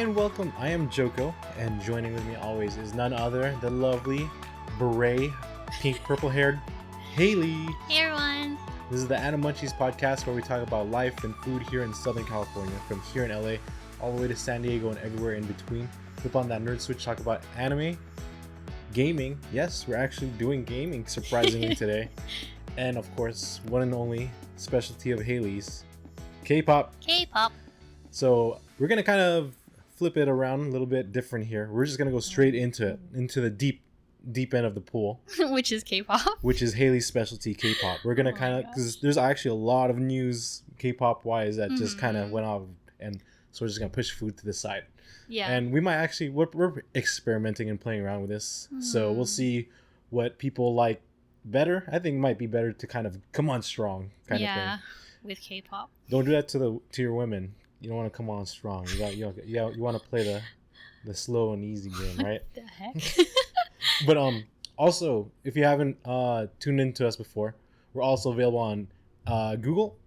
and welcome. I am Joko, and joining with me always is none other than lovely, beret, pink purple-haired Haylee. Hey everyone. This is the Animunchies podcast where we talk about life and food here in Southern California, from here in LA all the way to San Diego and everywhere in between. Flip on that nerd switch, talk about anime, gaming. Yes, we're actually doing gaming surprisingly today. And of course, one and only specialty of Haylee's, K-pop. K-pop. So we're gonna kind of flip it around a little bit different here. We're just gonna go straight into it, into the deep end of the pool, Which is K-pop. which is Haylee's specialty, K-pop. We're gonna kind of, because there's actually a lot of news K-pop wise that just kind of went off, and so we're just gonna push food to the side. Yeah. And we might actually, we're experimenting and playing around with this, so we'll see what people like better. I think it might be better to kind of come on strong kind of thing. With K-pop. Don't do that to your women. You don't want to come on strong. You want to play the slow and easy game, right? The heck? But also, if you haven't tuned into us before, we're also available on Google,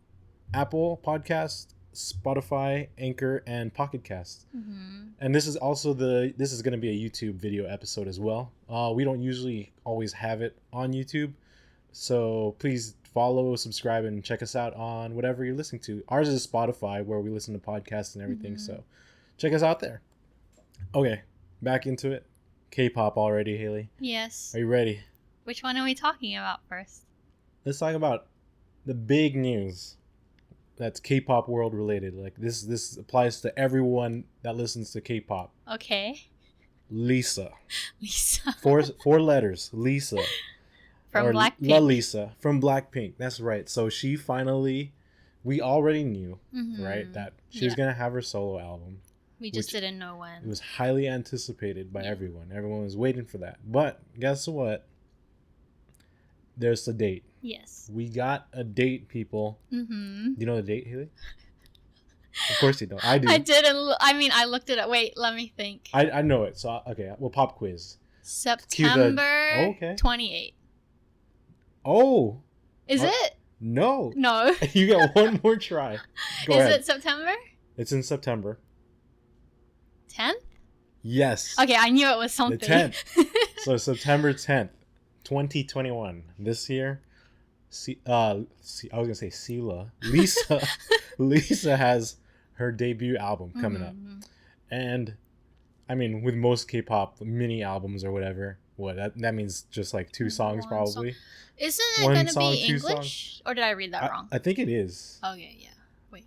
Apple Podcast, Spotify, Anchor, and Pocket Cast. And this is also this is going to be a YouTube video episode as well. We don't usually always have it on YouTube, so please follow, subscribe, and check us out on whatever you're listening to. Ours is Spotify, where we listen to podcasts and everything, so check us out there. Okay, back into it. K-pop already, Haylee. Yes. Are you ready? Which one are we talking about first? Let's talk about the big news that's K-pop world related. Like this applies to everyone that listens to K-pop. Okay. Lisa. Lisa. Four letters. Lisa. From Blackpink. Lalisa from Blackpink. That's right. So she finally, we already knew, right, that she was going to have her solo album. We just didn't know when. It was highly anticipated by everyone. Everyone was waiting for that. But guess what? There's the date. Yes. We got a date, people. Do you know the date, Haylee? Of course you don't. I do. I didn't. I looked it up. Wait, let me think. I know it. So, okay, we'll pop quiz. September 28th. Oh. Is it? No. No. You got one more try. Go Is ahead. it September? It's in September. 10th? Yes. Okay, I knew it was something. The 10th. So September 10th, 2021. This year, I was going to say Sela. Lisa has her debut album coming up. And, I mean, with most K-pop mini albums or whatever, that means just like two songs probably. Isn't it going to be English? Or did I read that wrong? I think it is. Okay, yeah. Wait.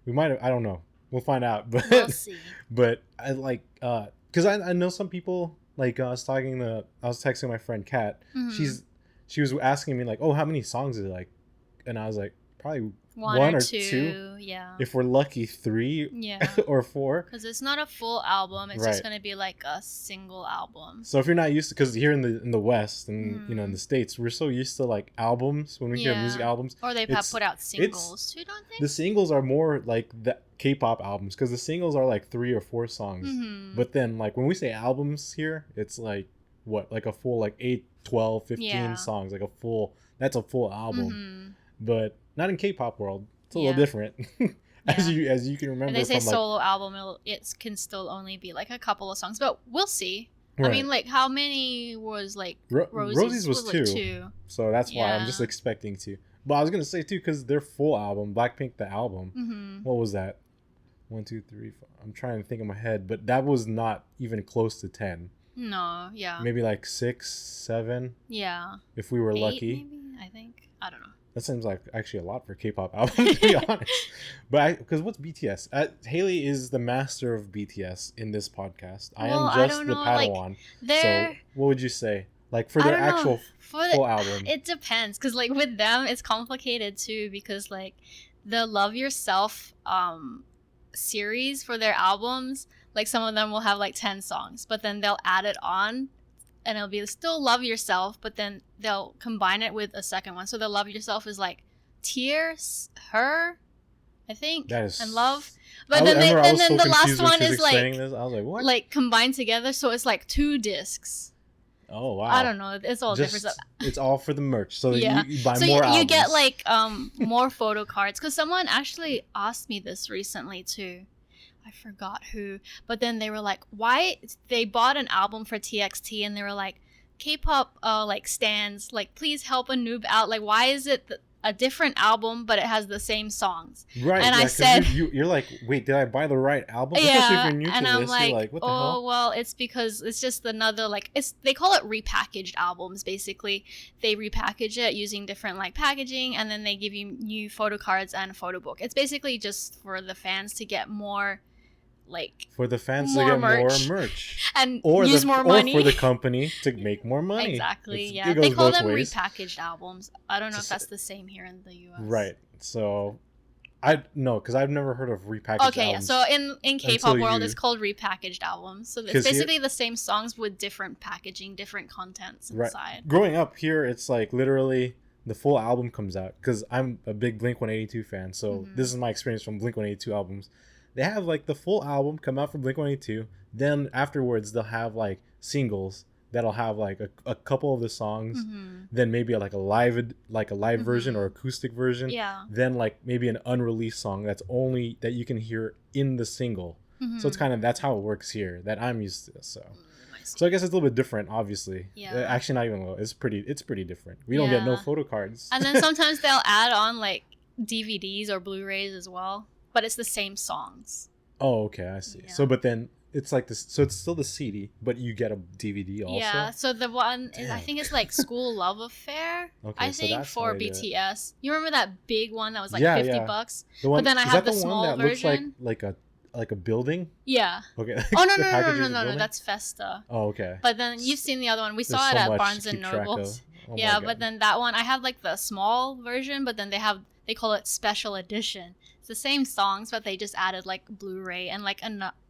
We might have, I don't know. We'll find out. But We'll see. But I like, because I know some people, like I was texting my friend Kat. She was asking me like, oh, how many songs is it like? And I was like, probably one or two. Yeah. If we're lucky, 3 or 4. Because it's not a full album. It's just going to be like a single album. So if you're not used to, because here in the West and in the States, we're so used to like albums when we hear music albums. Or they have put out singles too, don't they? The singles are more like the K-pop albums, because the singles are like 3 or 4 songs. But then like when we say albums here, it's like what, like a full like 8, 12, 15 songs, like that's a full album. But not in K-pop world. It's a little different. as you can remember. And they say from, solo album, it can still only be like a couple of songs, but we'll see. Right. I mean, like, how many was like Rosie's was 2. like 2. So that's why I'm just expecting 2. But I was gonna say 2 because their full album, Blackpink the album. What was that? 1, 2, 3, 4. I'm trying to think in my head, but that was not even close to 10. No, yeah. Maybe like 6, 7. Yeah. If we were 8, lucky. maybe, I think. I don't know. That seems like actually a lot for a K-pop album, to be honest. But because what's BTS? Haylee is the master of BTS in this podcast. I am just the Padawan. Like, so what would you say? Like for their actual full album? It depends, because like with them, it's complicated too, because like the Love Yourself series for their albums, like some of them will have like 10 songs, but then they'll add it on. And it'll be still Love Yourself, but then they'll combine it with a second one. So the Love Yourself is like Tears, Her, I think, and Love. But then the last one is like, I was like, what? Like combined together. So it's like 2 discs. Oh wow! I don't know. It's all different stuff. It's all for the merch, so you buy more albums. You get like more photo cards. Because someone actually asked me this recently too. I I forgot who, but then they were like, why they bought an album for TXT and they were like, K-pop like stands, like please help a noob out, like why is it a different album but it has the same songs? Right. And yeah, I said, you're like, wait, did I buy the right album? Especially if yeah, you're new and to I'm this, like, you're like, what the oh hell? well, it's because it's just another like they call it repackaged albums. Basically, they repackage it using different like packaging, and then they give you new photo cards and a photo book. It's basically just for the fans to get more, like For the fans more to get merch. more merch. and Or use more money. Or for the company to make more money. Exactly. It They goes call both them ways. repackaged albums. I don't know if that's the same here in the US. Right. So because I've never heard of repackaged Okay, albums. so in K-pop world, you- it's called repackaged albums. So 'Cause it's basically the same songs with different packaging, different contents Right. inside. Growing up here, it's like literally the full album comes out because I'm a big Blink-182 fan. So this is my experience from Blink-182 albums. They have like the full album come out from Blink-182. Then afterwards, they'll have like singles that'll have like a couple of the songs. Then maybe like a live version or acoustic version. Yeah. Then like maybe an unreleased song that you can hear in the single. So it's that's how it works here that I'm used to. So I guess it's a little bit different, obviously. Yeah. Actually, not even a little. It's pretty different. We don't get no photo cards. And then sometimes they'll add on like DVDs or Blu-rays as well, but it's the same songs. Oh, okay, I see. Yeah. So, but then it's like this. So it's still the CD, but you get a DVD also. Yeah. So the one is, I think it's like School Love Affair. Okay, I so think that's for how they do it. BTS. You remember that big one that was like Yeah, $50? The one, But then I is have that the small one that version. looks like a building. Yeah. Okay. Oh no The no package is a no, building? that's Festa. Oh, okay. But then you've seen the other one. We There's saw it so at much Barnes to and keep track Nobles. of. Oh my Yeah, God. but then that one I have like the small version, but then they call it special edition. It's the same songs, but they just added like Blu-ray and like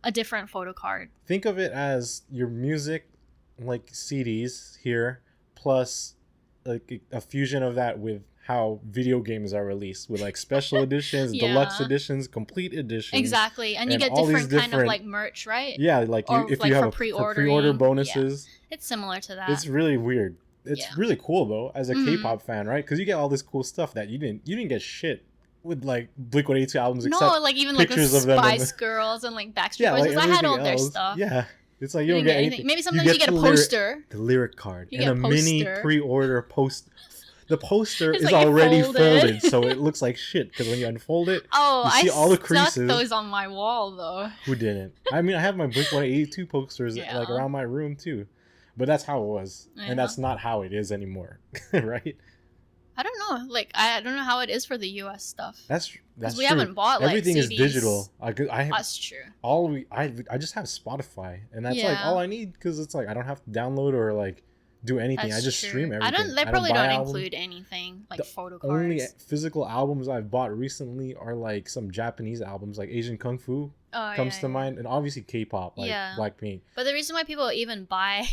a different photo card. Think of it as your music, like CDs here, plus like a fusion of that with how video games are released with like special editions, Yeah. deluxe editions, complete editions. Exactly, and you and get all these different kind of different- like merch, right? Yeah, like Or, if like, you have for a for pre-ordering. pre-order bonuses, It's similar to that. it's really weird. It's Yeah. really cool though as a Mhm. K-pop fan, right? Because you get all this cool stuff that you didn't get shit with like Blink-182 albums. No, except like even like the pictures of them in Spice the- Girls and like Backstreet yeah, Boys. like 'Cause I had all everything their else. stuff. Yeah, it's like You you don't get anything. anything. Maybe sometimes you get a the poster. the lyric card You and a get a mini poster. pre-order post. The poster It's is like already folded. folded, so it looks like shit. Because when you unfold it, Oh, you see all the stuck creases. those on my wall though. Who didn't? I mean, I have my Blink-182 posters Yeah. like around my room too, but that's how it was, Yeah. and that's not how it is anymore, right? I don't know. Like I don't know how it is for the US stuff. That's we true. haven't bought, like, Everything is CDs. digital. I have That's true. I just have Spotify, and that's like Yeah. all I need because it's like I don't have to download or like do anything. That's I just true. stream everything. They probably buy don't albums. include anything like The photo Only cards. physical albums I've bought recently are like some Japanese albums, like Asian Kung Fu Oh, comes yeah, to yeah. mind, and obviously K-pop, like Yeah. Blackpink. But the reason why people even buy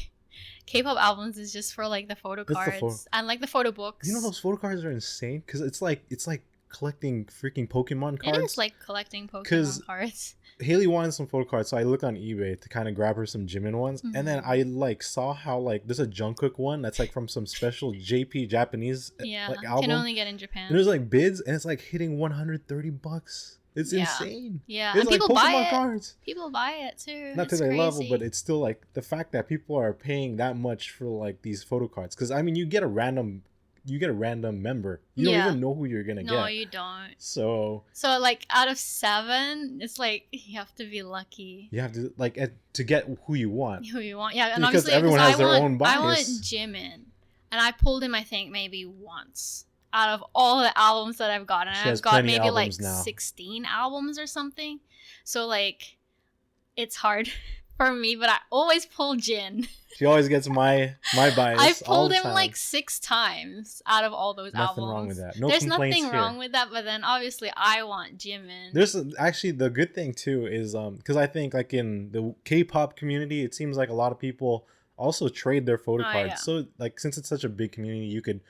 K-pop albums is just for like the photo the cards photo- and like the photo books. You know those photo cards are insane because it's like collecting freaking Pokemon cards. It is like collecting 'Cause- Pokemon cards. Haley wanted some photo cards, so I looked on eBay to kind of grab her some Jimin ones, and then Mhm. I like saw how like there's a Jungkook one that's like from some special JP Japanese Yeah, like album. can only get in Japan. And there's like bids, and it's like hitting $130. It's Yeah. insane. Yeah, It's and like people Pokemon buy it. cards. People buy it too. Not to It's their level, crazy. but it's still like the fact that people are paying that much for like these photo cards. Because I mean, you get a random member. You Yeah. don't even know who you're gonna no, get. you don't. So So like out of 7, it's like you have to be lucky you have to like to get who you want. who you want. Yeah, and Because obviously everyone has their own I want bias. Jimin, and I pulled him I think maybe once out of all the albums that I've gotten. She And has I've got plenty maybe like albums now. 16 albums or something. So like, it's hard for me, but I always pull Jin. She always gets my bias. I've all pulled the him time. like 6 times out of all those Nothing albums. wrong with that. No There's complaints nothing here. wrong with that, but then obviously I want Jimin. There's actually the good thing too is because I think like in the K-pop community, it seems like a lot of people also trade their photo Oh, cards. yeah. So like since it's such a big community, you could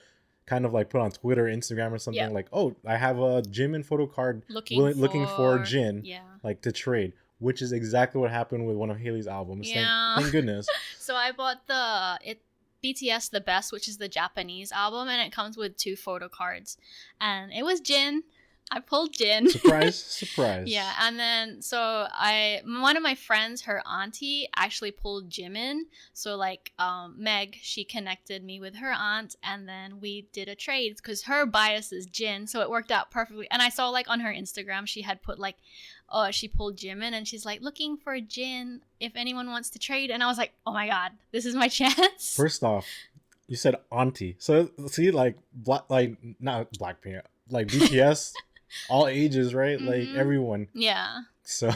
kind of like put on Twitter, Instagram, or something Yeah. like, oh, I have a Jimin photo card looking for Jin, Yeah. like to trade, which is exactly what happened with one of Haley's albums. Yeah. Thank goodness. So I bought BTS The Best, which is the Japanese album, and it comes with 2 photo cards. And it was Jin. I pulled Jin. Surprise, surprise. Yeah, and then so one of my friends, her auntie, actually pulled JIMIN. So like Meg, she connected me with her aunt, and then we did a trade because her bias is Jin, so it worked out perfectly. And I saw like on her Instagram she had put like, oh, she pulled JIMIN, and she's like looking for Jin if anyone wants to trade. And I was like, oh my god, this is my chance. First off, you said auntie, so see like not Blackpink, like BTS. All ages, right? Mm-hmm. Like everyone. Yeah. So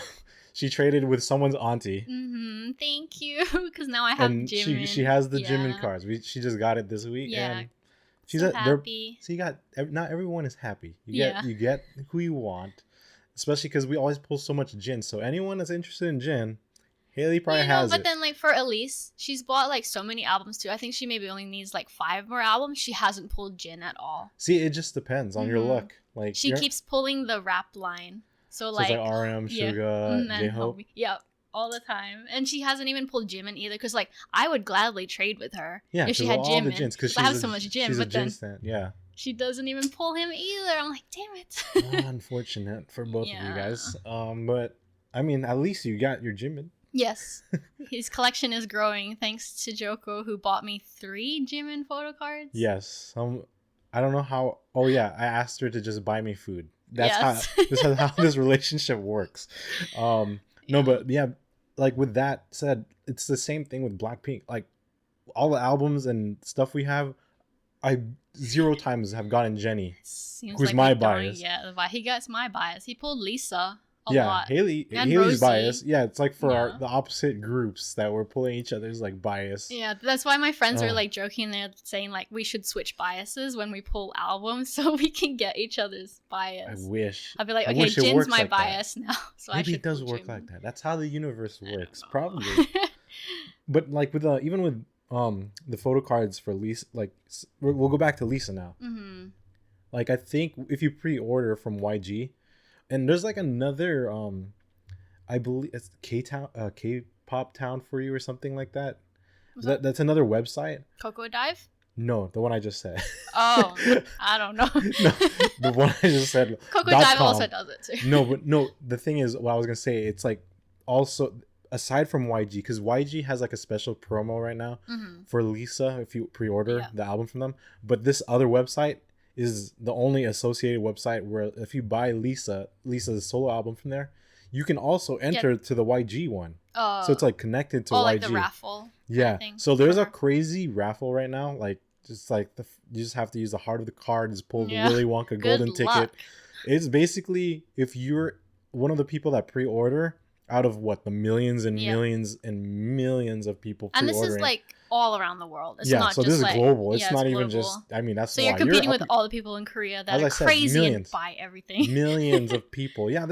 she traded with someone's auntie. Mm-hmm. Thank you, because now I have JIMIN. She has the JIMIN cards. She just got it this week. Yeah. And she's so happy. So you got, not everyone is happy. You get who you want, especially because we always pull so much Jin. So anyone that's interested in Jin, Haylee probably has but it. then like for Elise, she's bought like so many albums too. I think she maybe only needs like 5 more albums. She hasn't pulled Jin at all. See, it just depends on your luck. Like she keeps pulling the rap line. So like, it's like RM, Suga, J-Hope. Yep, all the time. And she hasn't even pulled JIMIN either, because like I would gladly trade with her if she had JIMIN. Because I have so much Jin, but then she doesn't even pull him either. I'm like, damn it. Unfortunate for both of you guys. But I mean, at least you got your JIMIN. Yes. His collection is growing thanks to Joko, who bought me 3 JIMIN Photocards. Yes. I don't know how. Oh yeah, I asked her to just buy me food. That's how this relationship works. No, but yeah, like with that said, it's the same thing with Blackpink. Like all the albums and stuff we have, I 0 times have gotten Jennie, who's like my bias. He gets my bias. He pulled Lisa. A lot. Haley's bias. Yeah, it's like for the opposite groups that we're pulling each other's like bias. Yeah, that's why my friends are like joking. They're saying like we should switch biases when we pull albums so we can get each other's bias. I wish. I'd be like, okay, Jin's my bias now. So maybe it does work like that. That's how the universe works, probably. But like with even with the photo cards for Lisa, like we'll go back to Lisa now. Mm-hmm. Like I think if you pre-order from YG. And there's like another, I believe it's K-pop town for you or something like that. That's another website. Coco Dive? No, the one I just said. Oh, I don't know. No, the one I just said. Coco Dive also does it too. No. The thing is, what I was gonna say, it's like also aside from YG, because YG has like a special promo right now for Lisa if you pre-order the album from them. But this other website is the only associated website where if you buy Lisa's solo album from there, you can also enter to the YG one. Oh. So it's like connected to YG. Like the raffle. Yeah. So there's a crazy raffle right now. Like just like you just have to use the heart of the card, just pull the Willy Wonka golden ticket. It's basically if you're one of the people that pre-order out of the millions and millions and millions of people pre-ordering. And this is like all around the world. It's not so just this is global. It's not even just. I mean, that's so you're competing with all the people in Korea that are crazy and buy everything. Millions of people. Yeah,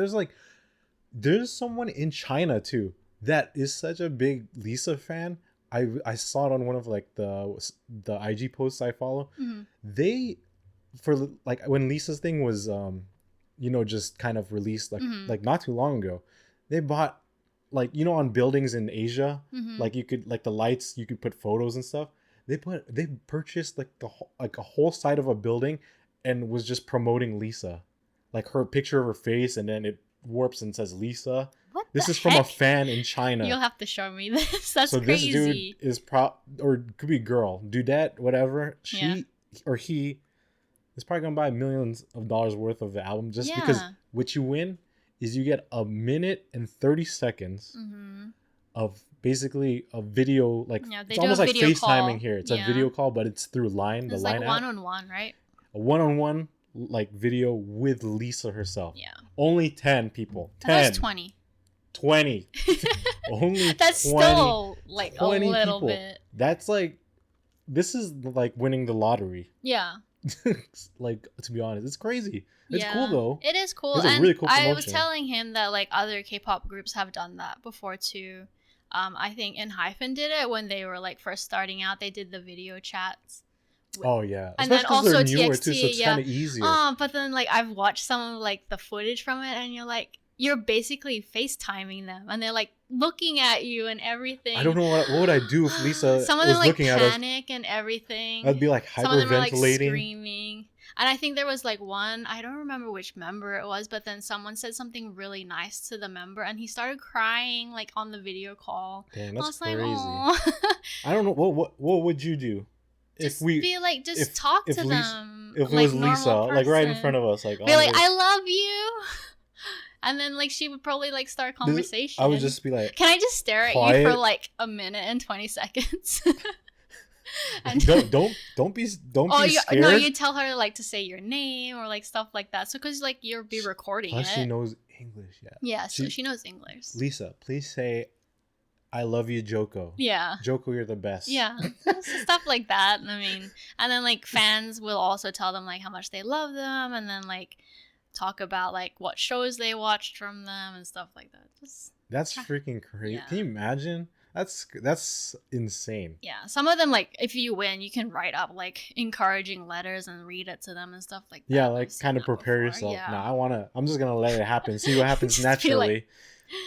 there's someone in China too that is such a big Lisa fan. I saw it on one of like the IG posts I follow. Mm-hmm. They for like when Lisa's thing was just kind of released like not too long ago. They bought like on buildings in Asia, like you could like the lights, you could put photos and stuff. They purchased like a whole side of a building and was just promoting Lisa, like her picture of her face, and then it warps and says Lisa. This is from a fan in China. You'll have to show me this. That's crazy. This dude is or could be girl, dudette, whatever. She or he is probably gonna buy millions of dollars worth of the album just because what you win is you get 1 minute and 30 seconds of basically a video, like it's almost like FaceTiming here. It's a video call, but it's through Line. It's like one-on-one, right? A one-on-one like video with Lisa herself. Yeah. Only 10 people. 10. That's 20. 20. Only that's 20, still like a little people. Bit. That's like, this is like winning the lottery. Yeah. Like, to be honest, it's crazy. It's cool though. It is cool. And really cool I was telling him that like other K-pop groups have done that before too. I think Hyphen did it when they were like first starting out. They did the video chats. Oh yeah, and then also TXT, too, so it's kind of easier. But then like I've watched some of like the footage from it, and you're basically FaceTiming them, and they're like looking at you and everything. I don't know what would I do if Lisa some of them was like looking panic and everything. I'd be like hyperventilating. Some of them are like screaming. And I think there was like one, I don't remember which member it was, but then someone said something really nice to the member and he started crying like on the video call. Damn, I that's was crazy. like, oh. I don't know what would you do Just be like, just talk to them. If it like was Lisa, like right in front of us, like be like, I love you. And then like she would probably like start conversation. I would just be like, can I just stare quiet? at you for like a minute and 20 seconds? And don't be scared. No, you tell her like to say your name or like stuff like that. So because like you'll be recording Plus it. she knows English, yeah. Yeah, so she knows English. Lisa, please say, I love you, Joko. Yeah. Joko, you're the best. Yeah. Stuff like that. I mean, and then like fans will also tell them like how much they love them and then like talk about like what shows they watched from them and stuff like that. That's freaking crazy. Yeah. Can you imagine? That's insane. Yeah. Some of them, like, if you win, you can write up like encouraging letters and read it to them and stuff like that. Yeah, like kind of prepare yourself. Yeah. Nah, I'm just gonna let it happen. See what happens naturally. Like,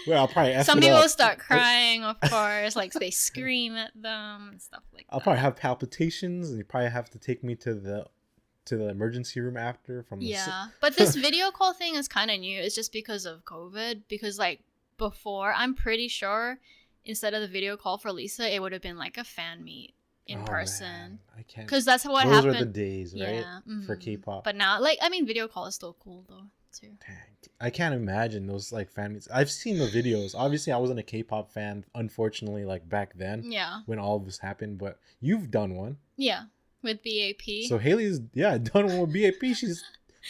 well, I'll probably F some it people up. start crying, of course, like they scream at them and stuff like that. I'll probably have palpitations, and you probably have to take me to the emergency room after from but this video call thing is kind of new. It's just because of COVID, because like before, I'm pretty sure instead of the video call for Lisa, it would have been like a fan meet in person. Man, I can't, because that's what those happened. Those were the days, right? Yeah, for K-pop. But now, like, I mean, video call is still cool though too. Dang. I can't imagine those like fan meets. I've seen the videos. Obviously, I wasn't a K-pop fan, unfortunately, like back then. Yeah. When all of this happened, but you've done one. Yeah, with BAP. So Haley's done one with BAP. She's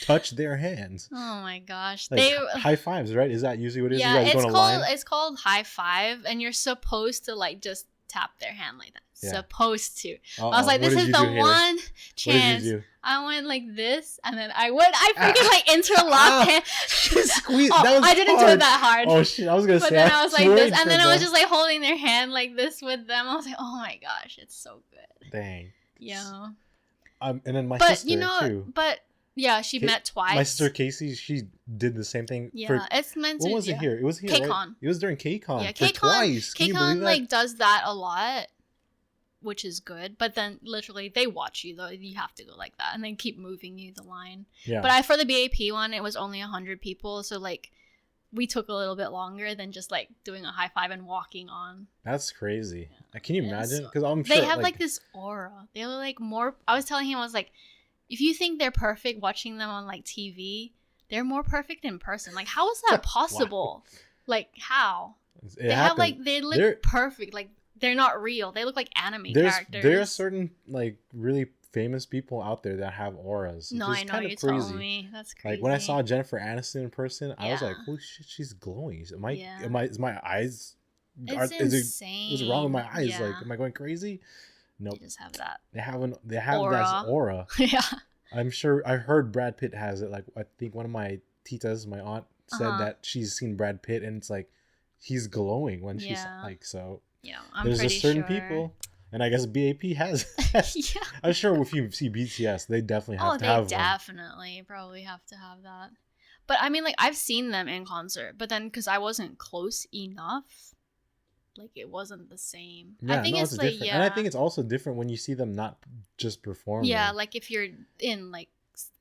touched their hands. Oh my gosh, like, they high fives, right? Is that usually what it is? Yeah, you guys it's called high five, and you're supposed to like just tap their hand like that. Yeah. Supposed to. I was like, this is the one chance. I went like this, and then I freaking like interlocked hand. Squeeze. Oh, I didn't do it that hard. Oh shit! I was gonna say. But then I was like this, and then I was just like holding their hand like this with them. I was like, oh my gosh, it's so good. Dang. Yeah. And then my sister too. But yeah, she met twice. My sister Casey, she did the same thing. Yeah, it's meant to. What was it here? It was here. KCON. Right? It was during KCON. Yeah, KCON. Twice. KCON like does that a lot, which is good. But then literally they watch you though. You have to go like that, and then keep moving you the line. Yeah. But for the BAP one, it was only 100 people, so like we took a little bit longer than just like doing a high five and walking on. That's crazy. Yeah. Can you imagine? Because I'm they sure have like this aura. They're like more. I was telling him, I was like, if you think they're perfect watching them on like TV, they're more perfect in person. Like, how is that possible? Wow. Like, how? They have like, they look perfect. Like, they're not real. They look like anime characters. There are certain like really famous people out there that have auras. No, I know, you told me. That's crazy. Like when I saw Jennifer Aniston in person, I was like, holy shit, she's glowing. Is my eyes? It's insane. What's wrong with my eyes? Like, am I going crazy? Nope. They just have that. They have that aura. Yeah. I'm sure. I heard Brad Pitt has it. Like, I think one of my titas, my aunt, said that she's seen Brad Pitt, and it's like he's glowing when she's like so. Yeah, I'm there's pretty just certain sure. people, and I guess BAP has. Yeah. I'm sure if you see BTS, they definitely have to have one. Oh, they definitely probably have to have that. But I mean, like I've seen them in concert, but then because I wasn't close enough. Like it wasn't the same. Yeah, I think it's like different. And I think it's also different when you see them not just performing. Yeah, like if you're in like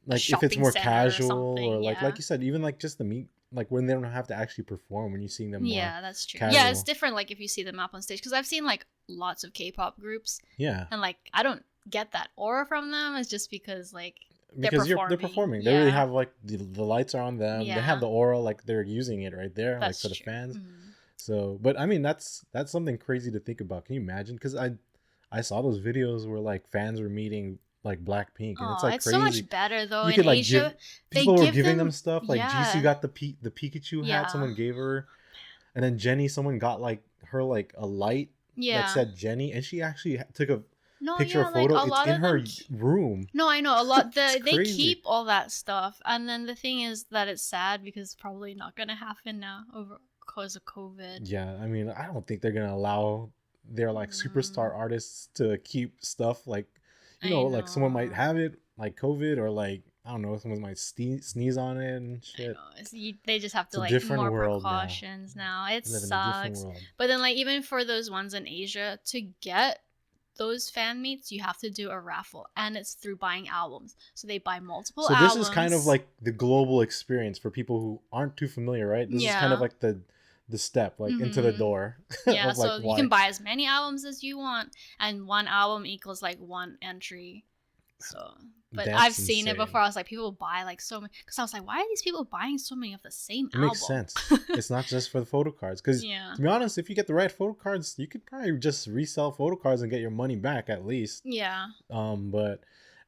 if it's more casual or like yeah. you said, even like just the meet, like when they don't have to actually perform, when you see them. Yeah, that's true. Casual. Yeah, it's different. Like if you see them up on stage, because I've seen like lots of K-pop groups. Yeah. And like I don't get that aura from them. It's just because like they're performing. They really have like the lights are on them. Yeah. They have the aura, like they're using it right there, that's like for the fans. Mm-hmm. So, but I mean, that's something crazy to think about. Can you imagine? Because I saw those videos where like fans were meeting like Blackpink, and it's like crazy. So much better though. You in could, like, Asia, people were giving them stuff. Like Jisoo got the Pikachu hat. Someone gave her, and then Jenny, someone got like her like a light that said Jenny, and she actually took a picture or photo. It's in her room. No, I know a lot. They keep all that stuff, and then the thing is that it's sad because it's probably not gonna happen now because of COVID. Yeah, I mean, I don't think they're gonna allow their like superstar artists to keep stuff like, you know, like someone might have it like COVID, or like I don't know, someone might sneeze on it and shit. They just have to like more precautions now. It sucks. But then like even for those ones in Asia to get those fan meets, you have to do a raffle, and it's through buying albums. So they buy multiple So albums. this is kind of like the global experience for people who aren't too familiar, right? This is kind of like the step, like into the door. Yeah, of like so you can buy as many albums as you want, and one album equals like one entry. So, but That's I've seen it insane. before. I was like, people buy like so many, because I was like, why are these people buying so many of the same It album? makes sense. It's not just for the photo cards, because Yeah. to be honest, if you get the right photo cards, you could probably just resell photo cards and get your money back at least. Yeah. But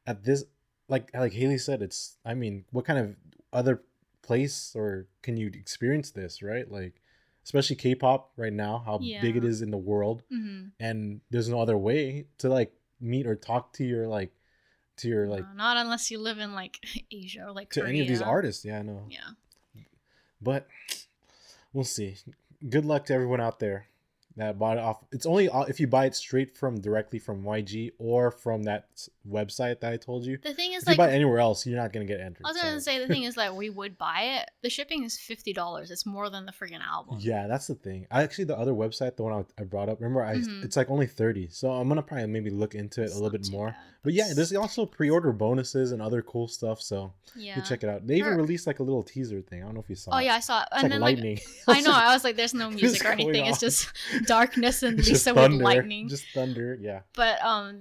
at this, like Haley said, it's, I mean, what kind of other place or can you experience this, right? Like, especially K-pop right now, how big it is in the world, and there's no other way to like meet or talk to your like not unless you live in like Asia or like to Korea. any of these artists. Yeah, I know. Yeah. But we'll see. Good luck to everyone out there that bought it off. It's only if you buy it straight from directly from YG or from that website that I told you. The thing is, if like, you buy it anywhere else, you're not gonna get entered. I was gonna say, the thing is, like, we would buy it. The shipping is $50. It's more than the friggin' album. Yeah, that's the thing. Actually, the other website, the one I brought up, remember, it's like only 30. So I'm gonna probably maybe look into it a little bit more. Bad. But yeah, there's also pre-order bonuses and other cool stuff. So you can check it out. They even released like a little teaser thing. I don't know if you saw. Oh it. yeah, I saw it. It's And like then lightning. I know. I was like, there's no music or anything. It's just darkness and Lisa with lightning. Just thunder. Yeah. But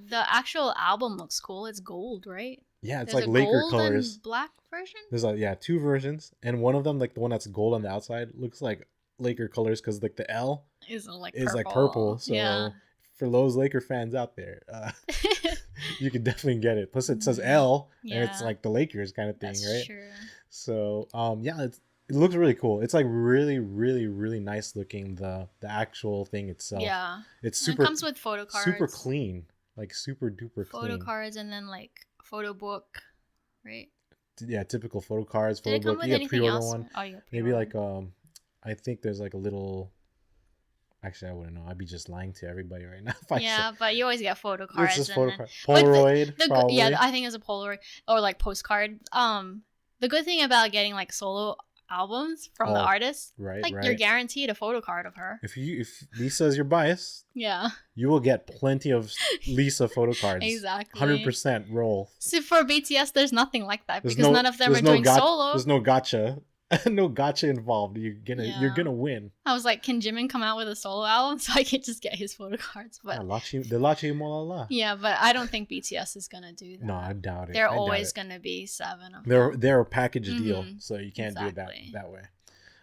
the actual album looks cool. It's gold, right? Yeah, it's There's like a Laker gold colors. And black version. There's like two versions, and one of them, like the one that's gold on the outside, looks like Laker colors because like the L is like purple. So yeah. for those Laker fans out there, you can definitely get it. Plus, it says L, and it's like the Lakers kind of thing, That's right? True. So yeah, it looks really cool. It's like really, really, really nice looking. The actual thing itself. Yeah. It's super. It comes with photo cards. Super clean, like super duper clean. Photo cards and then like photo book, right? Yeah, typical photo cards. Did it come with anything pre-order else? one. Oh, yeah, maybe like I think there's like a little. Actually, I wouldn't know. I'd be just lying to everybody right now. Yeah, but you always get photo cards. It's just photo card. Polaroid, probably. Yeah, I think it's a Polaroid or like postcard. The good thing about getting like solo albums from the artist, right, like you're guaranteed a photo card of her. If Lisa is your bias, yeah, you will get plenty of Lisa photo cards. Exactly, 100% roll. So for BTS, there's nothing like that because none of them are doing solo. There's no gotcha. No gotcha involved. You're gonna win. I was like, can Jimin come out with a solo album so I can just get his photo cards? But the Lache Molala. Yeah, but I don't think BTS is gonna do that. No, I doubt it. They're always gonna be 7 of them. They're a package deal, so you can't do it that way.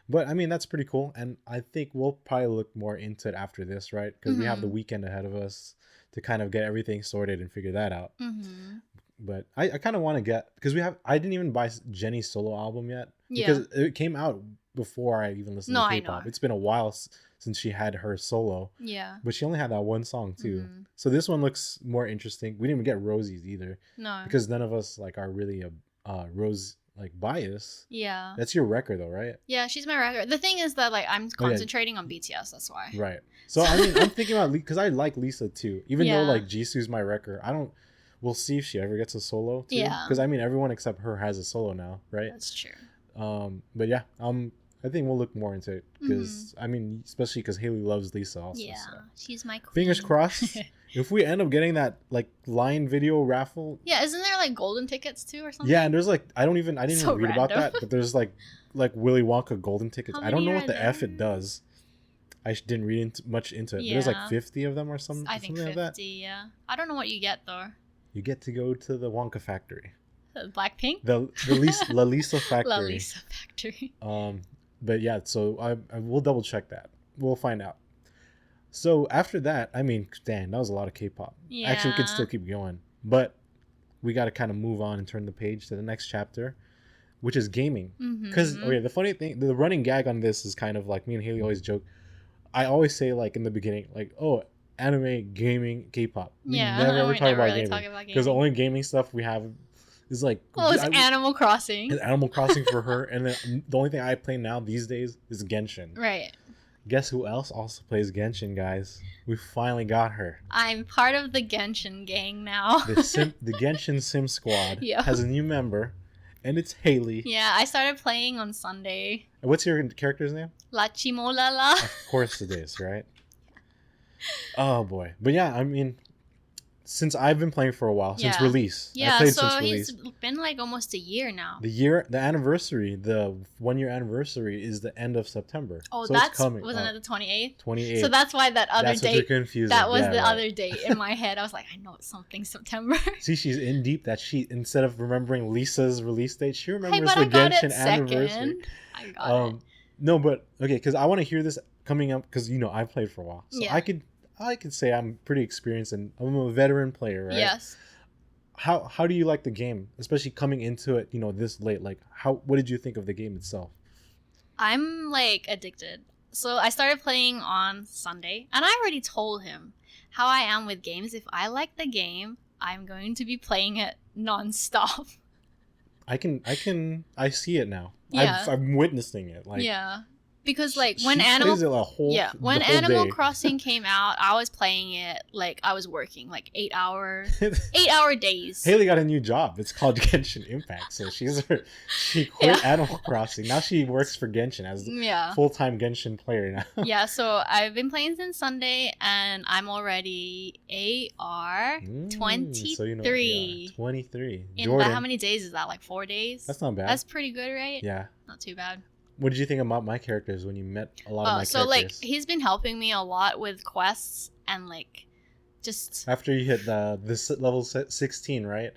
But I mean, that's pretty cool, and I think we'll probably look more into it after this, right? Because we have the weekend ahead of us to kind of get everything sorted and figure that out. But I kind of want to get, because I didn't even buy Jennie's solo album yet because it came out before I even listened to K-pop. It's been a while since she had her solo. Yeah. But she only had that one song too. So this one looks more interesting. We didn't even get Rosie's either. No. Because none of us like are really a Rose like bias. Yeah. That's your record though, right? Yeah, she's my record. The thing is that like I'm concentrating on BTS, that's why. Right. So I mean, I'm thinking about, because I like Lisa too. Even though like Jisoo's my record, we'll see if she ever gets a solo too. Yeah. Because I mean, everyone except her has a solo now, right? That's true. But yeah, I think we'll look more into it because I mean, especially because Haley loves Lisa also. Yeah, so. She's my queen. Fingers crossed. If we end up getting that like line video raffle. Yeah, isn't there like golden tickets too or something? Yeah, and there's like I didn't even read about that, but there's like Willy Wonka golden tickets. I don't know what the F it does. I didn't read much into it. Yeah. There's like 50 of them or something. I think 50. Like that. Yeah, I don't know what you get though. You get to go to the Wonka factory. Blackpink? The Lalisa factory. Lalisa factory. But yeah, so I will double check that. We'll find out. So after that, I mean, damn, that was a lot of K-pop. Yeah. Actually, we could still keep going, but we got to kind of move on and turn the page to the next chapter, which is gaming. Because the funny thing, the running gag on this is kind of like me and Haley always joke. I always say like in the beginning, like, oh, anime, gaming, K-pop. We never ever talk about gaming. Because the only gaming stuff we have is like... Well, it's Animal Crossing. It's Animal Crossing for her. And then the only thing I play now these days is Genshin. Right. Guess who else also plays Genshin, guys? We finally got her. I'm part of the Genshin gang now. The Genshin Sim Squad has a new member, and it's Haley. Yeah, I started playing on Sunday. What's your character's name? Lachimolala. Of course it is, right? Oh boy. But yeah, I mean, since I've been playing for a while, since Yeah. release. I Yeah, played so since he's release. been like almost a year now. The anniversary, the 1 year anniversary is the end of September. Oh, so that's it's coming. wasn't it the 28th? 28th. So that's why that other That's what you're date. confusing. That was Yeah, the right. other date in my head. I was like, I know it's something September. See, she's in deep that she, instead of remembering Lisa's release date, she remembers but the I got Genshin it anniversary. second. I got it. No, but okay, because I want to hear this coming up because I played for a while, so Yeah. I could say I'm pretty experienced and I'm a veteran player, right? Yes. How do you like the game, especially coming into it, this late? Like, what did you think of the game itself? I'm like addicted. So I started playing on Sunday, and I already told him how I am with games. If I like the game, I'm going to be playing it nonstop. I see it now. Yeah. I'm witnessing it. Like, yeah. Because like she when plays it the whole when the whole Animal day. Crossing came out, I was playing it like I was working like 8 hour days. Haley got a new job. It's called Genshin Impact. So she quit Animal Crossing. Now she works for Genshin as Yeah. full-time Genshin player now. Yeah, so I've been playing since Sunday, and I'm already AR 23. So 23. In Jordan. how many days is that? Like 4 days? That's not bad. That's pretty good, right? Yeah. Not too bad. What did you think about my characters when you met a lot of my So characters? like he's been helping me a lot with quests and like just After you hit this level 16, right?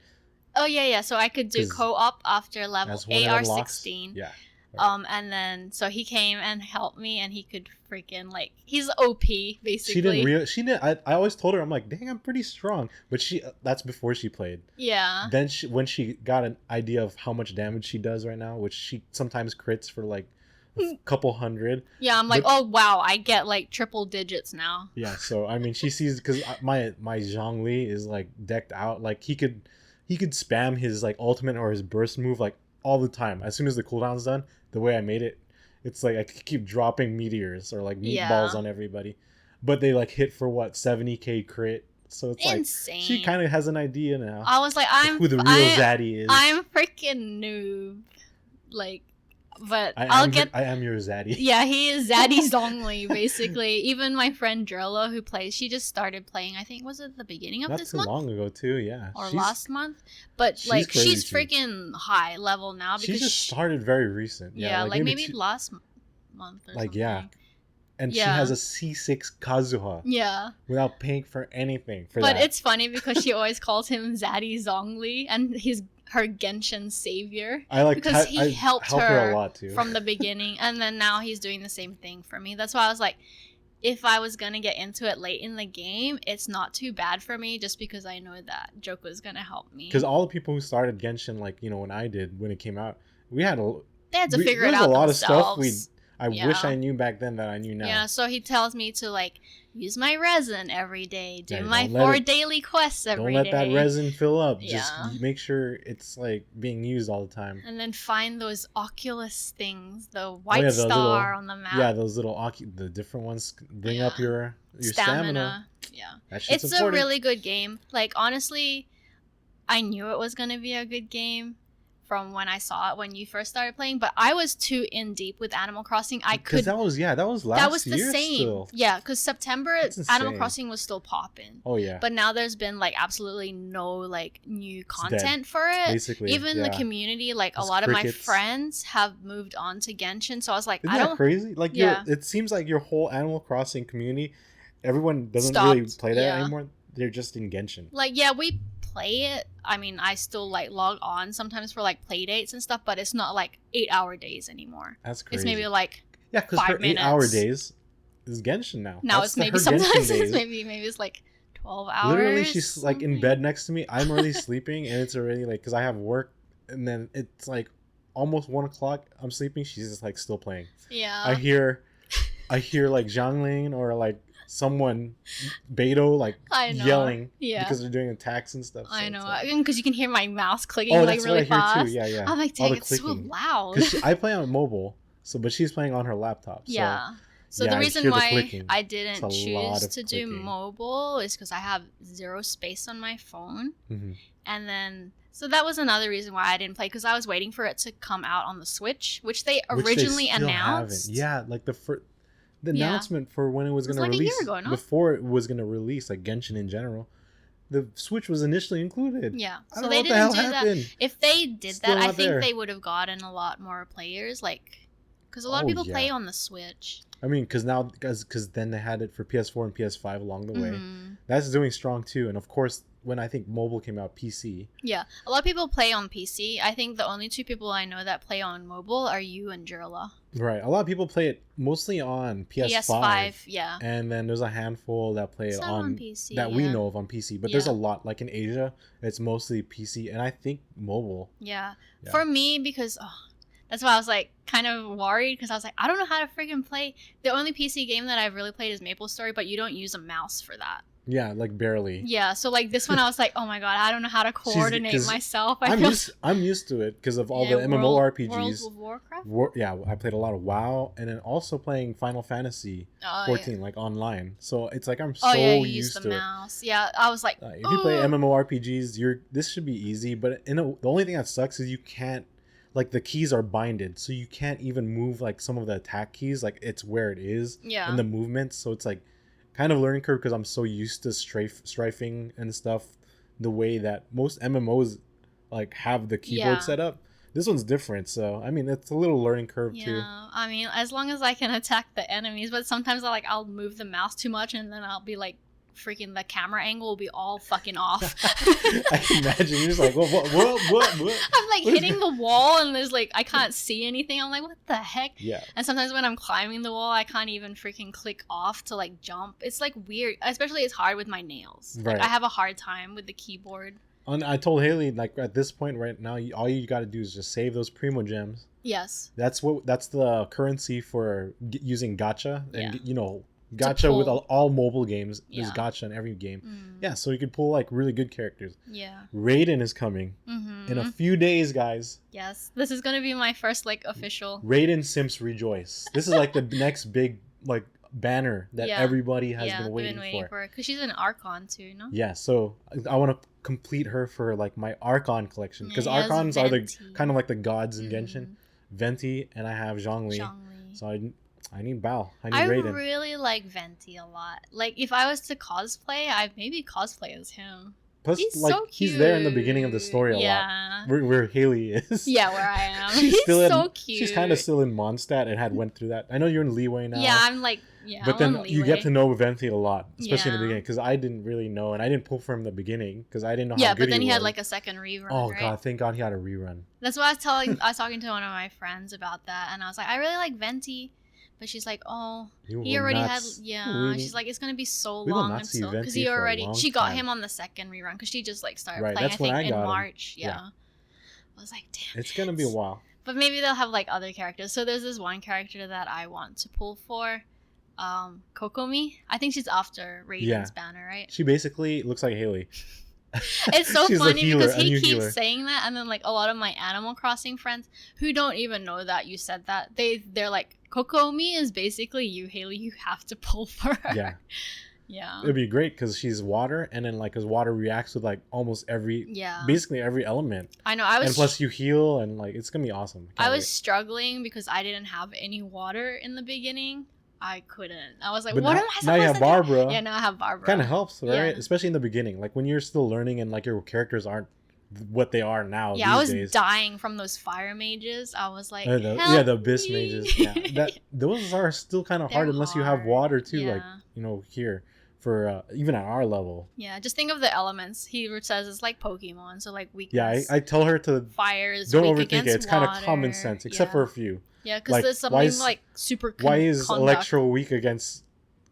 Oh yeah. So I could do 'Cause co-op after level That's when it AR unlocks. 16. Yeah. And then so he came and helped me, and he could freaking like he's OP basically. She didn't. I always told her, I'm like, dang, I'm pretty strong. But that's before she played. Yeah. Then when she got an idea of how much damage she does right now, which she sometimes crits for like a couple hundred. Yeah, I'm like, oh wow, I get like triple digits now. Yeah, so I mean, she sees because my Zhongli is like decked out. Like he could spam his like ultimate or his burst move like all the time. As soon as the cooldown's done, the way I made it, it's like I could keep dropping meteors or like meatballs on everybody, but they like hit for what 70k crit. So it's insane. Like she kind of has an idea now. I was like, who the real Zaddy is. I'm freaking noob, like. But I am your Zaddy. Yeah, he is Zaddy Zongli, basically. Even my friend Drella, who plays, she just started playing, I think, was it the beginning of this month? Not too long ago, too, yeah. Or last month. But, like, she's freaking high level now. Because she just started very recent. Yeah, like maybe last month or something. Yeah. And she has a C6 Kazuha. Yeah. Without paying for anything for that. But it's funny because she always calls him Zaddy Zongli, and he's her Genshin savior. I like because he helped her a lot too from the beginning, and then now he's doing the same thing for me. That's why I was like, if I was gonna get into it late in the game, it's not too bad for me, just because I know that Joko's gonna help me. Because all the people who started Genshin, like when I did when it came out, they had to figure it out. There's a lot themselves. of stuff I wish I knew back then that I knew now. Yeah, so he tells me to like use my resin every day, do my 4 daily quests every day. Don't let that resin fill up. Yeah. Just make sure it's like being used all the time. And then find those Oculus things, the white star on the map. Yeah, those little the different ones bring up your stamina. Yeah, it's important. A really good game. Like honestly, I knew it was gonna be a good game from when I saw it when you first started playing, but I was too in deep with Animal Crossing. Because that was last year. That was the same. Still. Yeah, because September Animal Crossing was still popping. Oh yeah. But now there's been like absolutely no like new content for it. Basically, even the community, like a lot of my friends have moved on to Genshin. So I was like, Isn't that crazy? Like it seems like your whole Animal Crossing community, everyone doesn't really play that anymore. They're just in Genshin. Like we play it. I mean, I still like log on sometimes for like play dates and stuff, but it's not like 8-hour days anymore. That's crazy. It's maybe like because her 8-hour days is Genshin now. Now it's maybe sometimes it's maybe it's like 12 hours. Literally, she's like in bed next to me. I'm already sleeping, and it's already like because I have work, and then it's like almost 1:00. I'm sleeping. She's just like still playing. Yeah. I hear like Zhangling or like someone Beto like yelling because they're doing attacks and stuff. So I know because you can hear my mouse clicking like really fast. Too. Yeah. I'm like, dang, it's clicking. So loud. I play on mobile, but she's playing on her laptop. So, yeah. So the reason why I didn't choose to do mobile is because I have 0 space on my phone, and then. So that was another reason why I didn't play, because I was waiting for it to come out on the Switch, which they originally announced. Yeah, like the announcement for when it was going to release, before it was going to release, like Genshin in general, the Switch was initially included. Yeah, I so don't they know what the didn't hell do happened. that. If they did Still that, I not think there. they would have gotten a lot more players. Like, because a lot of Oh, people yeah. play on the Switch. I mean, because then they had it for PS4 and PS5 along the way. Mhm. That's doing strong too. And of course, when I think mobile came out, PC. Yeah, a lot of people play on PC. I think the only two people I know that play on mobile are you and Jirla. Right. A lot of people play it mostly on PS5. Yeah. And then there's a handful that play it Some on PC. that we know of on PC. But there's a Yeah. lot. Like in Asia, it's mostly PC and I think mobile. Yeah. Yeah. For me, because that's why I was like kind of worried because I was like, I don't know how to freaking play. The only PC game that I've really played is MapleStory, but you don't use a mouse for that. Yeah, like barely. Yeah, so like this one, I was like, oh my god, I don't know how to coordinate 'cause myself. I'm used to it because of all the MMORPGs. World of Warcraft. Yeah, I played a lot of WoW and then also playing Final Fantasy 14 like online. So it's like I'm so you use used the to mouse. Yeah, I was like, it. If you play MMORPGs, this should be easy. But the only thing that sucks is you can't, like, the keys are binded, so you can't even move like some of the attack keys. Like it's where it is in the movements. So it's like kind of learning curve because I'm so used to strafing and stuff the way that most MMOs like have the keyboard set up. This one's different, so I mean it's a little learning curve too. Yeah, I mean as long as I can attack the enemies, but sometimes I'll move the mouse too much and then I'll be like freaking the camera angle will be all fucking off. I can imagine you're just like what? I'm like hitting the wall and there's like I can't see anything. I'm like, what the heck? Yeah. And sometimes when I'm climbing the wall, I can't even freaking click off to like jump. It's like weird. Especially it's hard with my nails. Right. Like I have a hard time with the keyboard. And I told Haley, like, at this point right now, all you got to do is just save those Primo Gems. Yes. That's the currency for using gacha, and Yeah. Gacha with all mobile games. Yeah. There's gacha in every game. Yeah, so you could pull like really good characters. Yeah. Raiden is coming in a few days, guys. Yes, this is gonna be my first like official. Raiden Simps Rejoice. This is like the next big like banner that everybody has been waiting for. Because she's an Archon too, no? Yeah, so I want to complete her for like my Archon collection because Archons are the kind of like the gods in Genshin. Venti, and I have Zhongli. So I need Bao. I need Raiden. I really like Venti a lot. Like if I was to cosplay, I'd maybe cosplay as him. Plus, he's like so cute. he's there in the beginning of the story a lot. Where Haley is. Yeah, where I am. She's he's still so cute. She's kind of still in Mondstadt and went through that. I know you're in Leeway now. Yeah, I'm like But then you get to know Venti a lot, especially in the Yeah. beginning, because I didn't really know, and I didn't pull from the beginning because I didn't know how Yeah, good but then he had was. like a second rerun. Oh right? god, thank God he had a rerun. That's what I was talking to one of my friends about that, and I was like, I really like Venti, but she's like, oh, he already had. Yeah, she's like, it's gonna be so we will long not see until because Venti he for a already long she got time. him on the second rerun because she just like started Right, playing. that's I when think I got in him. March. Yeah. I was like, damn. It's gonna be a while. But maybe they'll have like other characters. So there's this one character that I want to pull for. Kokomi. I think she's after Raiden's banner, right? She basically looks like Haley. It's so She's a funny healer, because a he new keeps healer. saying that, and then like a lot of my Animal Crossing friends who don't even know that you said that, they're like, Kokomi is basically you, Haley. You have to pull for her. Yeah. Yeah. It'd be great because she's water, and then like, cause water reacts with like almost basically every element. I know. I was and plus you heal, and like it's gonna be awesome. I was struggling because I didn't have any water in the beginning. I couldn't. I was like, But what am I supposed to do? Now you have Barbara. Yeah, now I have Barbara. Kind of helps, right? Yeah. Especially in the beginning, like when you're still learning and like your characters aren't what they are now. Yeah, I was days. dying from those fire mages. I was like, the abyss mages. Yeah, those are still kind of hard unless you have water too. Yeah. Like here for even at our level. Yeah, just think of the elements. He says it's like Pokemon, so like weakness. Yeah, I tell her to fire is don't weak overthink it. It's kind of water. common sense, except for a few. Yeah, because like, there's something like super. Why is Electro weak against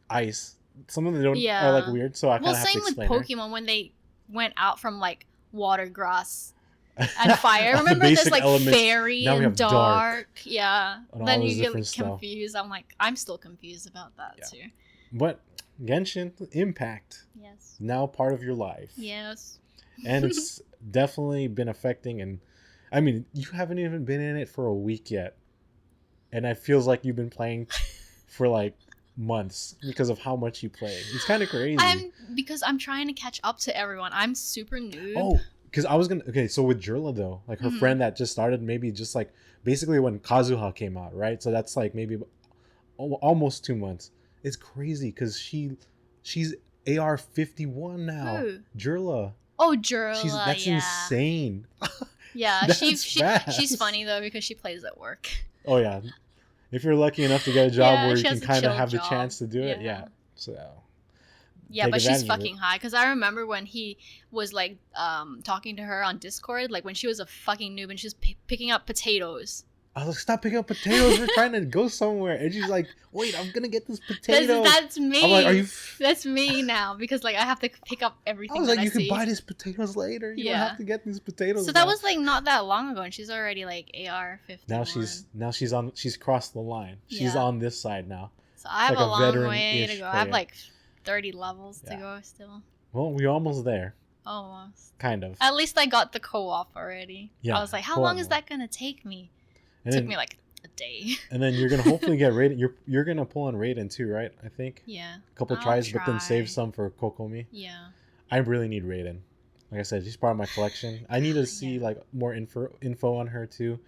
ice? Some of them are like weird, so I kind of have to explain. Well, same with Pokemon when they went out from like water, grass, and fire. Remember, there's like elements. fairy Now we and have dark. Yeah, and then all you those get different confused. I'm like, I'm still confused about that too. But Genshin Impact, yes, now part of your life. Yes, and it's definitely been affecting. And I mean, you haven't even been in it for a week yet, and it feels like you've been playing for like months because of how much you play. It's kind of crazy. Because I'm trying to catch up to everyone. I'm super noob. Oh, because I was gonna. Okay, so with Jirla though, like her friend that just started, maybe just like basically when Kazuha came out, right? So that's like maybe almost 2 months. It's crazy because she's AR-51 now. Who? Jurla. Oh, Jurla. That's yeah. insane. Yeah, That's she's fast. funny though because she plays at work. Oh yeah. If you're lucky enough to get a job Yeah, where she you can has a kind of chill have the job. chance to do it, Yeah. yeah. So Yeah, take but she's advantage of it. fucking high because I remember when he was like talking to her on Discord, like when she was a fucking noob and she was picking up potatoes. I was like, stop picking up potatoes. We're trying to go somewhere. And she's like, wait, I'm going to get this potato. That's me. I'm like, are you... That's me now because like I have to pick up everything. I was that like, you see. can buy these potatoes later. You don't have to get these potatoes. So that was like not that long ago and she's already like AR-51. Now she's crossed the line. She's on this side now. So I have like a long way to go. Player. I have like 30 levels to go still. Well, we're almost there. Almost. Kind of. At least I got the co-op already. Yeah. I was like, how long is that going to take me? It took me like a day. And then you're going to hopefully get Raiden. You're going to pull on Raiden too, right? I think. Yeah. A couple tries, but then save some for Kokomi. Yeah. I really need Raiden. Like I said, she's part of my collection. I need to see like more info on her too,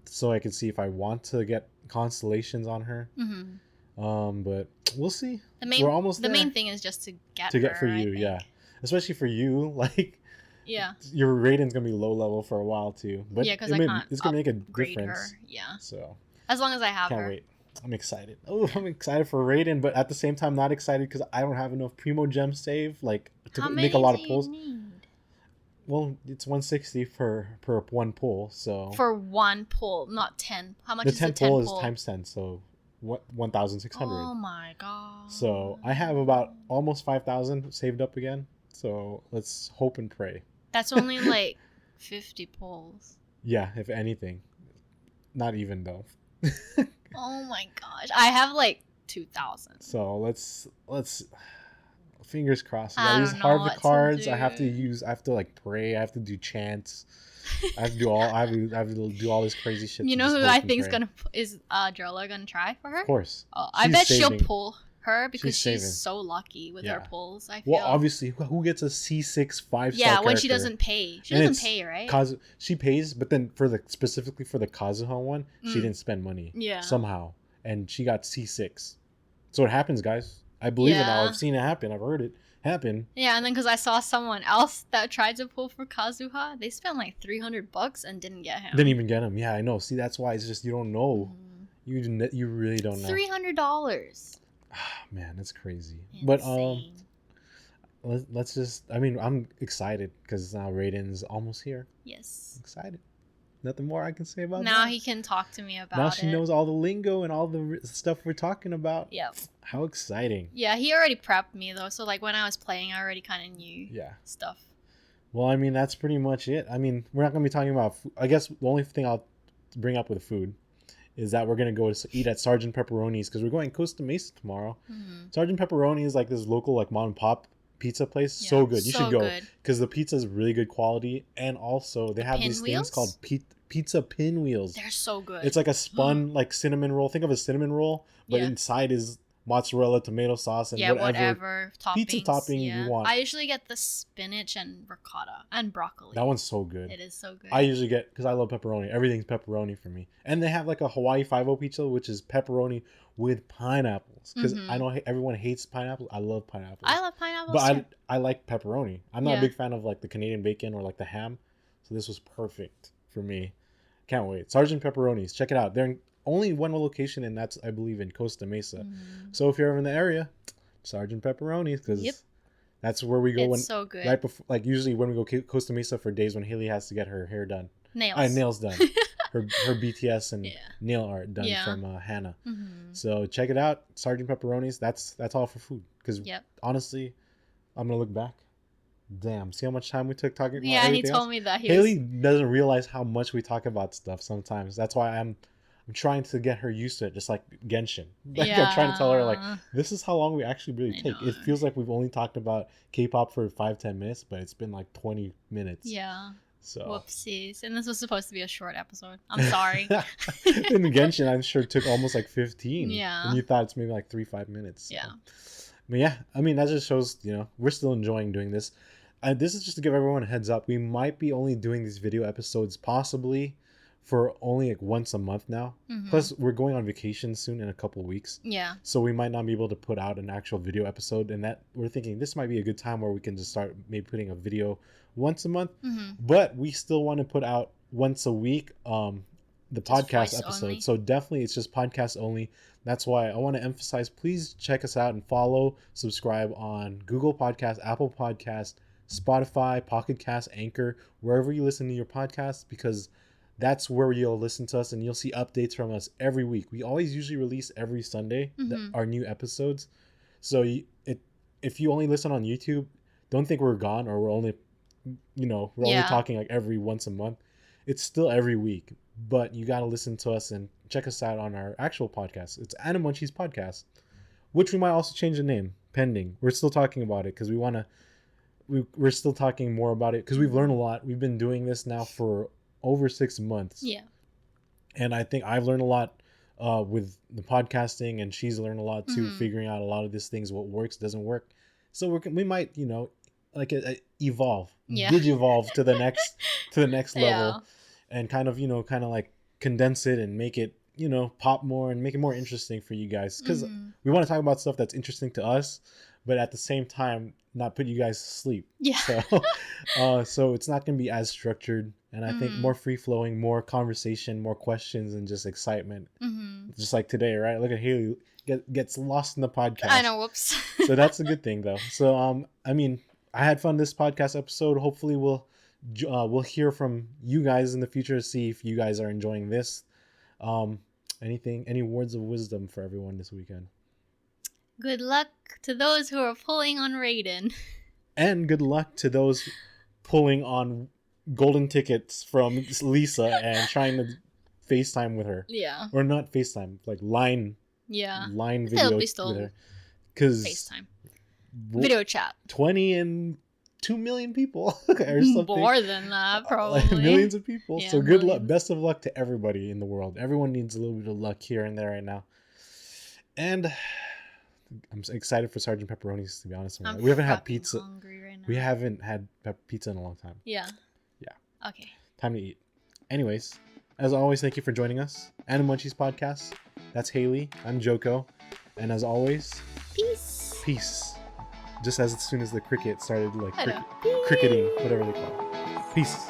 so I can see if I want to get constellations on her. Mm-hmm. But we'll see. We're almost there. The main thing is just to get for you, yeah. Especially for you, like. Yeah. Your Raiden's gonna be low level for a while too, but yeah, because it's gonna make a difference. Her. Yeah. So. As long as I have her. Can't wait. I'm excited. Oh, I'm excited for Raiden, but at the same time, not excited because I don't have enough Primo Gem save like to make a lot of pulls. Well, it's 160 per one pull, so. For one pull, not 10. How much is the 10 pull? The 10 pull is times 10, so 1,600. Oh my god. So I have about almost 5,000 saved up again. So let's hope and pray. That's only like 50 pulls. Yeah, if anything. Not even though. Oh my gosh. I have like 2,000. So let's fingers crossed. I use harvest cards. I have to like pray. I have to do chants. I have to do all this crazy shit. You know who I think is Drola gonna try for her? Of course. Oh, I bet she'll pull her because she's so lucky with her pulls. I feel. Well, obviously, who gets a C6 5-star? Yeah, when she doesn't pay. She doesn't pay, right? She pays, but then specifically for the Kazuha one, she didn't spend money. Yeah. Somehow, and she got C6. So it happens, guys. I believe it now. I've seen it happen. I've heard it happen. Yeah, and then because I saw someone else that tried to pull for Kazuha, they spent like $300 and didn't get him. Didn't even get him. Yeah, I know. See, that's why it's just you don't know. You really don't know. $300. Man, that's crazy. Insane. But let's just. I mean, I'm excited because now Raiden's almost here. Yes. I'm excited. Nothing more I can say about that. Now he can talk to me about it. Now she knows all the lingo and all the stuff we're talking about. Yep. How exciting. Yeah, he already prepped me though. So like when I was playing, I already kind of knew stuff. Well, I mean, that's pretty much it. I mean, we're not going to be talking about food. I guess the only thing I'll bring up with food is that we're going to go eat at Sgt Pepperoni's because we're going Costa Mesa tomorrow. Mm-hmm. Sgt Pepperoni is like this local like mom and pop pizza place. Yeah, so good. You should go because the pizza is really good quality, and also they have these things called pizza pinwheels. They're so good. It's like a spun like cinnamon roll. Think of a cinnamon roll, but inside is mozzarella, tomato sauce, and whatever pizza topping you want. I usually get the spinach and ricotta and broccoli. That one's so good. It is so good. I usually get because I love pepperoni. Everything's pepperoni for me. And they have like a Hawaii 5-0 pizza, which is pepperoni with pineapples. Because I know everyone hates pineapples. I love pineapples. I love pineapples but too. I like pepperoni. I'm not a big fan of like the Canadian bacon or like the ham. So this was perfect for me. Can't wait. Sgt Pepperonis. Check it out. They're in only one location, and that's I believe in Costa Mesa. So if you're ever in the area, Sgt Pepperonis, because that's where we go. It's so good. Right before, like usually when we go Costa Mesa for days when Haley has to get her hair done, nails done, her BTS and nail art done from Hannah. So check it out, Sgt Pepperonis. That's all for food. Because honestly, I'm gonna look back. Damn, see how much time we took talking about everything he told else? Me that Haley doesn't realize how much we talk about stuff sometimes. That's why I'm trying to get her used to it, just like Genshin. Like I'm trying to tell her, like, this is how long we actually really take. It feels like we've only talked about K-pop for 5-10 minutes, but it's been like 20 minutes. Yeah. So whoopsies. And this was supposed to be a short episode. I'm sorry. In Genshin, I'm sure it took almost like 15. Yeah. And you thought it's maybe like 3-5 minutes. So. Yeah. But yeah, I mean, that just shows, we're still enjoying doing this. This is just to give everyone a heads up. We might be only doing these video episodes possibly for only like once a month now. Plus, we're going on vacation soon in a couple of weeks. Yeah. So we might not be able to put out an actual video episode, and that we're thinking this might be a good time where we can just start maybe putting a video once a month. But we still want to put out once a week the Just podcast voice episode. only. So definitely it's just podcast only. That's why I want to emphasize, please check us out and follow, subscribe on Google Podcast, Apple Podcast, Spotify, Pocket Cast, Anchor, wherever you listen to your podcasts, because that's where you'll listen to us and you'll see updates from us every week. We always usually release every Sunday our new episodes. So if you only listen on YouTube, don't think we're gone or we're only, we're only talking like every once a month. It's still every week, but you got to listen to us and check us out on our actual podcast. It's Animunchies Podcast, which we might also change the name, pending. We're still talking about it because we're still talking more about it because we've learned a lot. We've been doing this now for over 6 months. Yeah. And I think I've learned a lot with the podcasting, and she's learned a lot too, figuring out a lot of these things, what works, doesn't work. So we might, evolve, digivolve to the next level, and kind of like condense it and make it, pop more and make it more interesting for you guys. Because we want to talk about stuff that's interesting to us, but at the same time, not put you guys to sleep. Yeah. So it's not going to be as structured. And I think more free flowing, more conversation, more questions, and just excitement. Just like today, right? Look at Haley gets lost in the podcast. I know, whoops. So that's a good thing, though. So I had fun this podcast episode. Hopefully, we'll hear from you guys in the future to see if you guys are enjoying this. Any words of wisdom for everyone this weekend? Good luck to those who are pulling on Raiden. And good luck to those pulling on golden tickets from Lisa and trying to FaceTime with her. Yeah. Or not FaceTime, like line video be still with her. Because FaceTime. Video chat. 20 and 2 million people or something. More than that, probably. Like millions of people. Yeah, so good luck. millions. Best of luck to everybody in the world. Everyone needs a little bit of luck here and there right now. And I'm excited for Sgt Pepperonis, to be honest. We haven't had pizza. Hungry right now. We haven't had pizza in a long time. Yeah. Yeah. Okay. Time to eat. Anyways, as always, thank you for joining us. Animunchies Podcast. That's Haley. I'm Joko. And as always, peace. Just as soon as the cricket started, like cricketing, whatever they call it. Peace.